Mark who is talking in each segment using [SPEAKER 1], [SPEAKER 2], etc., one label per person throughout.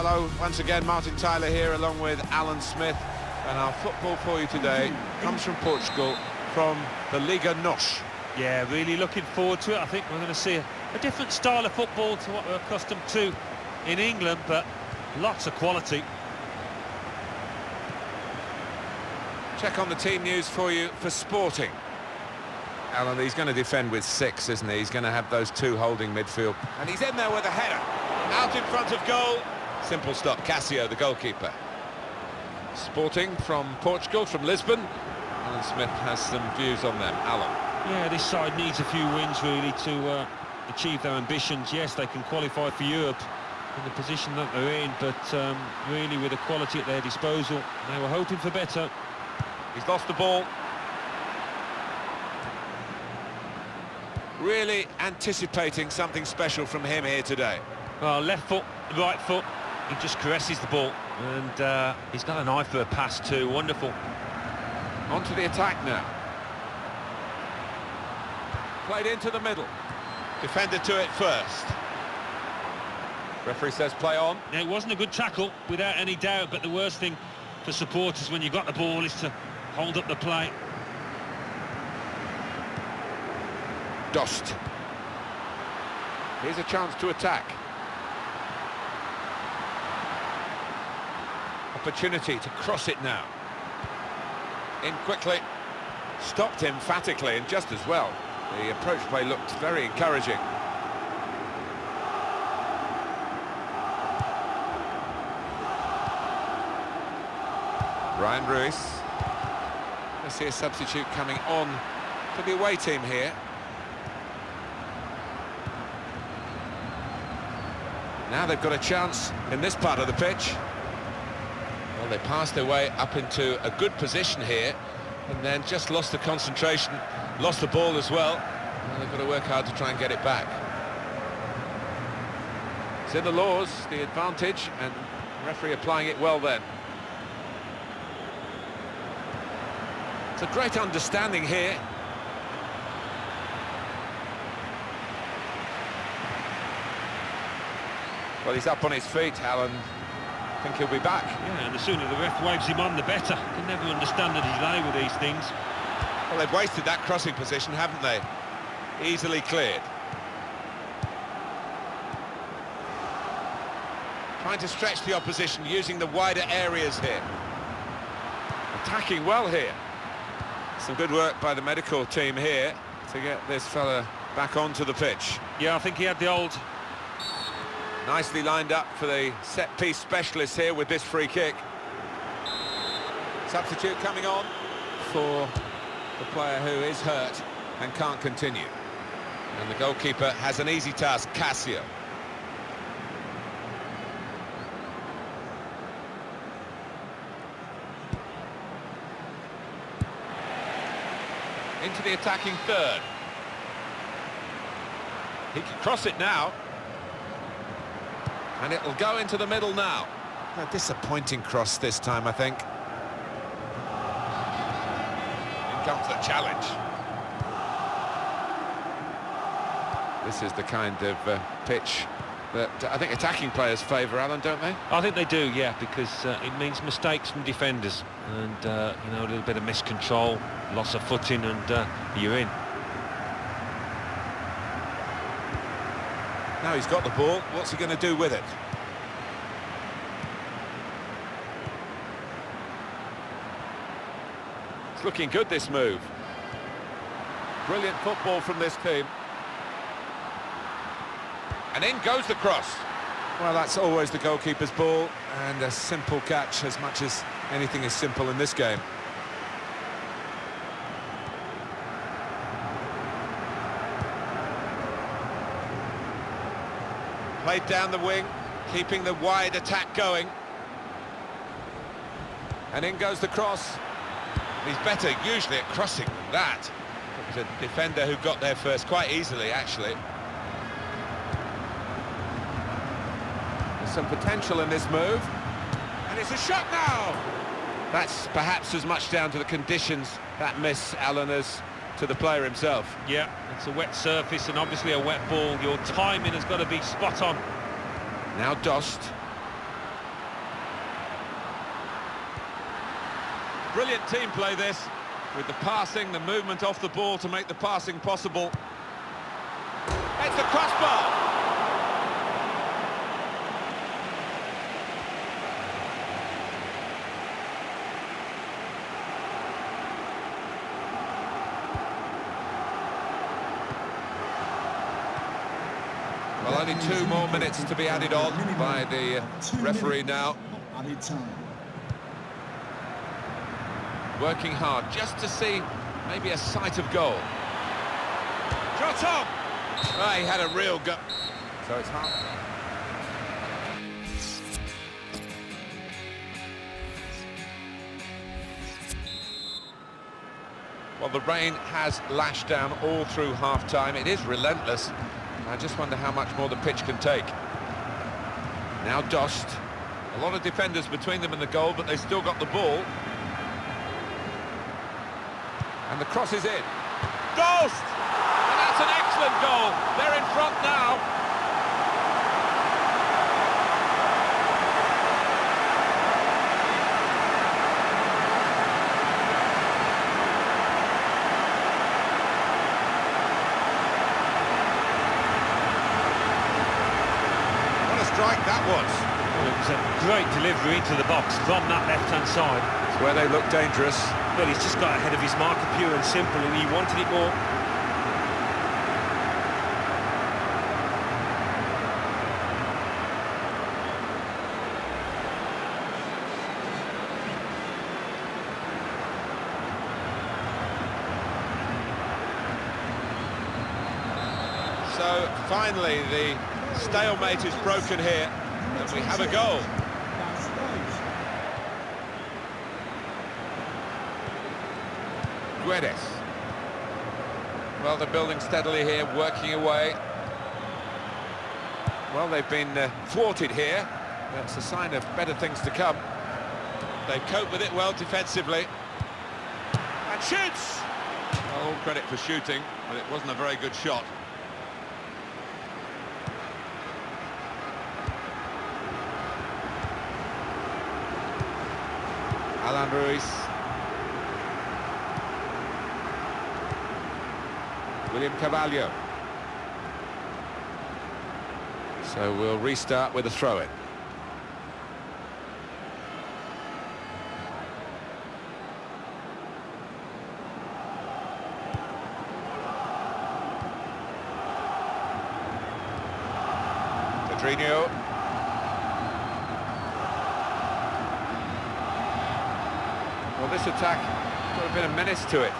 [SPEAKER 1] Hello, once again, Martin Tyler here along with Alan Smith. And our football for you today comes from Portugal, from the Liga Nos.
[SPEAKER 2] Yeah, really looking forward to it. I think we're going to see a different style of football to what we're accustomed to in England, but lots of quality.
[SPEAKER 1] Check on the team news for you for Sporting. Alan, he's going to defend with 6, isn't he? He's going to have those 2 holding midfield. And he's in there with a header. Out in front of goal. Simple stop, Casio, the goalkeeper. Sporting from Portugal, from Lisbon. Alan Smith has some views on them. Alan.
[SPEAKER 2] Yeah, this side needs a few wins, really, to achieve their ambitions. Yes, they can qualify for Europe in the position that they're in, but really with the quality at their disposal, they were hoping for better.
[SPEAKER 1] He's lost the ball. Really anticipating something special from him here today.
[SPEAKER 2] Well, left foot, right foot, he just caresses the ball, and he's got an eye for a pass too. Wonderful.
[SPEAKER 1] On to the attack now. Played into the middle. Defender to it first. Referee says play on.
[SPEAKER 2] Now, it wasn't a good tackle, without any doubt, but the worst thing for supporters when you've got the ball is to hold up the play.
[SPEAKER 1] Dost. Here's a chance to attack. Opportunity to cross it now. In quickly. Stopped emphatically and just as well. The approach play looked very encouraging. Ryan Ruiz. I see a substitute coming on for the away team here. Now they've got a chance in this part of the pitch. Well, they passed their way up into a good position here and then just lost the concentration, lost the ball as well. Well, they've got to work hard to try and get it back. It's in the laws, the advantage, and the referee applying it well then. It's a great understanding here. Well, he's up on his feet, Alan. I think he'll be back.
[SPEAKER 2] Yeah, and the sooner the ref waves him on, the better. Can never understand the delay with these things.
[SPEAKER 1] Well, they've wasted that crossing position, haven't they? Easily cleared. Trying to stretch the opposition, using the wider areas here. Attacking well here. Some good work by the medical team here to get this fella back onto the pitch.
[SPEAKER 2] Yeah, I think he had the old...
[SPEAKER 1] Nicely lined up for the set-piece specialist here with this free kick. Substitute coming on for the player who is hurt and can't continue. And the goalkeeper has an easy task, Casio. Into the attacking third. He can cross it now. And it'll go into the middle now. A disappointing cross this time, I think. In comes the challenge. This is the kind of pitch that I think attacking players favour, Alan, don't they?
[SPEAKER 2] I think they do, yeah, because it means mistakes from defenders. And, you know, a little bit of miscontrol, loss of footing, and you're in.
[SPEAKER 1] Now he's got the ball, what's he going to do with it? It's looking good, this move. Brilliant football from this team. And in goes the cross. Well, that's always the goalkeeper's ball, and a simple catch, as much as anything is simple in this game. Played down the wing, keeping the wide attack going. And in goes the cross. He's better usually at crossing than that. It was a defender who got there first, quite easily, actually. There's some potential in this move. And it's a shot now! That's perhaps as much down to the conditions, that miss, Alan, as to the player himself.
[SPEAKER 2] Yeah, it's a wet surface and obviously a wet ball. Your timing has got to be spot on.
[SPEAKER 1] Now Dost. Brilliant team play this, with the passing, the movement off the ball to make the passing possible. It's the crossbar! Well, only 2 more minutes to be added on by the referee now. Working hard just to see maybe a sight of goal. Shot on! Oh, he had a real go. So it's hard. Well, the rain has lashed down all through half-time. It is relentless. I just wonder how much more the pitch can take. Now Dost. A lot of defenders between them and the goal, but they've still got the ball. And the cross is in. Dost! And that's an excellent goal. They're in front now. Strike that was.
[SPEAKER 2] Well, it was a great delivery into the box from that left-hand side.
[SPEAKER 1] It's where they look dangerous.
[SPEAKER 2] Well, he's just got ahead of his marker, pure and simple, and he wanted it more.
[SPEAKER 1] So, finally, the stalemate is broken here, and we have a goal. Guedes. Well, they're building steadily here, working away. Well, they've been thwarted here. That's a sign of better things to come. They cope with it well defensively. And shoots! Well, all credit for shooting, but it wasn't a very good shot. Alan Ruiz. William Carvalho. So we'll restart with a throw-in. Pedrinho. Well, this attack got a bit of menace to it.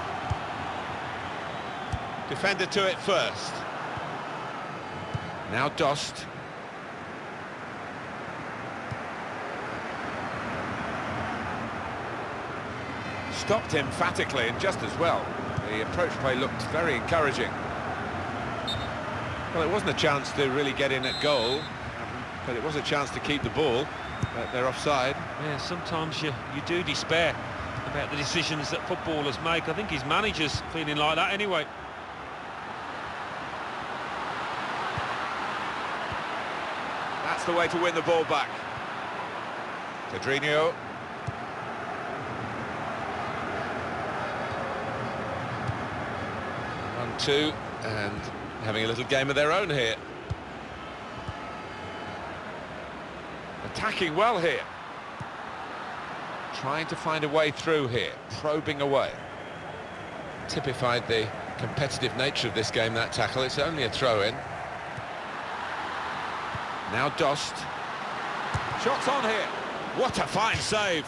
[SPEAKER 1] Defender to it first. Now Dost. Stopped emphatically and just as well. The approach play looked very encouraging. Well, it wasn't a chance to really get in at goal, but it was a chance to keep the ball. But they're offside.
[SPEAKER 2] Yeah, sometimes you do despair about the decisions that footballers make. I think his manager's feeling like that anyway.
[SPEAKER 1] That's the way to win the ball back. Pedrinho. 1-2, and having a little game of their own here. Attacking well here. Trying to find a way through here, probing away. Typified the competitive nature of this game, that tackle. It's only a throw-in. Now Dost. Shots on here. What a fine save.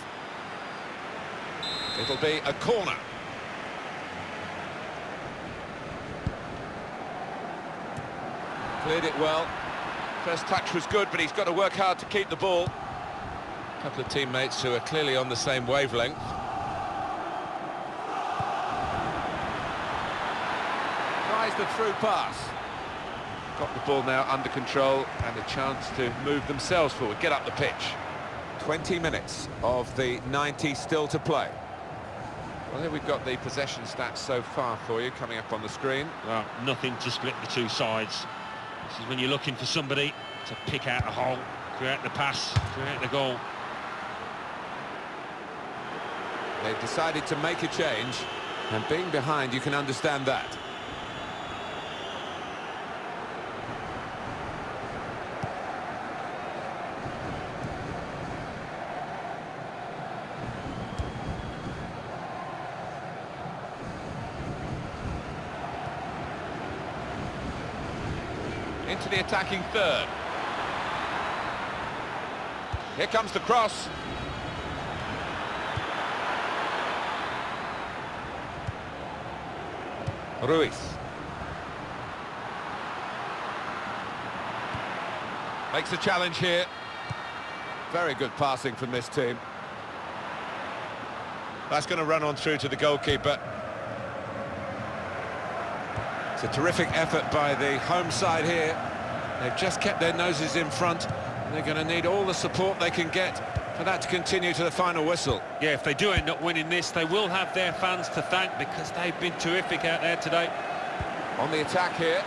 [SPEAKER 1] It'll be a corner. Cleared it well. First touch was good, but he's got to work hard to keep the ball. A couple of teammates who are clearly on the same wavelength. Tries the through pass. Got the ball now under control and a chance to move themselves forward, get up the pitch. 20 minutes of the 90 still to play. Well, here we've got the possession stats so far for you coming up on the screen.
[SPEAKER 2] Well, nothing to split the two sides. This is when you're looking for somebody to pick out a hole, create the pass, create the goal.
[SPEAKER 1] They've decided to make a change, and being behind, you can understand that. Into the attacking third. Here comes the cross. Ruiz. Makes a challenge here. Very good passing from this team. That's going to run on through to the goalkeeper. It's a terrific effort by the home side here. They've just kept their noses in front. They're going to need all the support they can get for that to continue to the final whistle.
[SPEAKER 2] Yeah, if they do end up winning this, they will have their fans to thank because they've been terrific out there today.
[SPEAKER 1] On the attack here.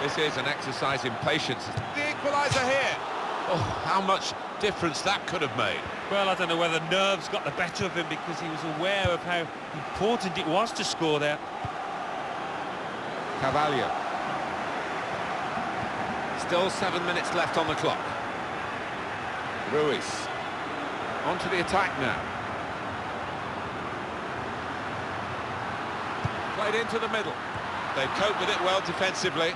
[SPEAKER 1] This is an exercise in patience. The equaliser here. Oh, how much difference that could have made.
[SPEAKER 2] Well, I don't know whether nerves got the better of him because he was aware of how important it was to score there.
[SPEAKER 1] Carvalho. Still 7 minutes left on the clock. Ruiz. On to the attack now. Played into the middle. They've coped with it well defensively.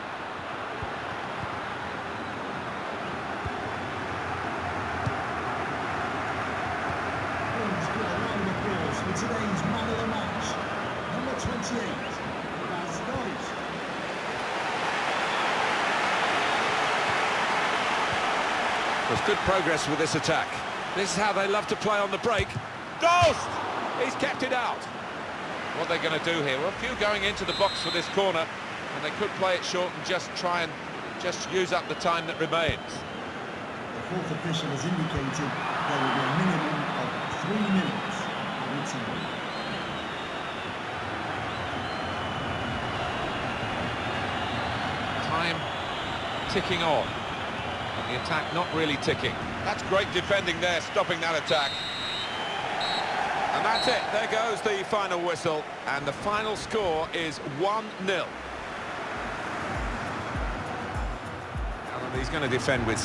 [SPEAKER 3] For today's man of the match, number 28, that's Noise.
[SPEAKER 1] There's good progress with this attack. This is how they love to play on the break. Dost! He's kept it out. What are they going to do here? Well, a few going into the box for this corner, and they could play it short and just try and use up the time that remains.
[SPEAKER 3] The fourth official has indicated there will be a minimum of 3 minutes every time.
[SPEAKER 1] Time ticking on. And the attack not really ticking. That's great defending there, stopping that attack. And that's it. There goes the final whistle. And the final score is 1-0. Now he's going to defend with